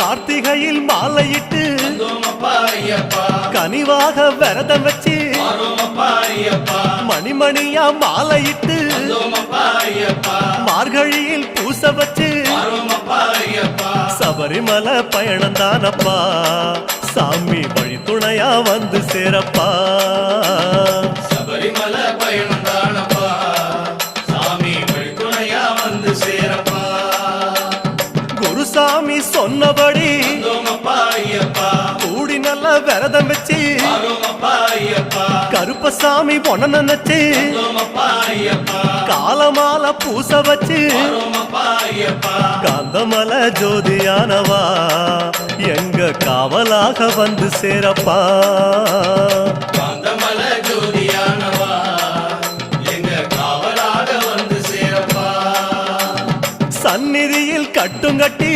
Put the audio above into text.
கார்த்திகையில் மாலையிட்டு கனிவாக விரதம் வச்சு மணிமணியா மாலையிட்டு மார்கழியில் பூச வச்சு சபரிமலை பயணம் தானப்பா சாமி வழி துணையா வந்து சேரப்பா சபரிமலை பயணம் தானப்பா சாமி வழி துணையா வந்து சேரப்பா குருசாமி சொன்னபடி கூடி நல்ல விரதம் வச்சு கருப்பசாமி பொண்ண நினைச்சு காலமால பூச வச்சு காந்தமல ஜோதியானவா எங்க காவலாக வந்து சேரப்பா காந்தமல ஜோதியானவா எங்க காவலாக வந்து சேரப்பா சந்நிதியில் கட்டுங்கட்டி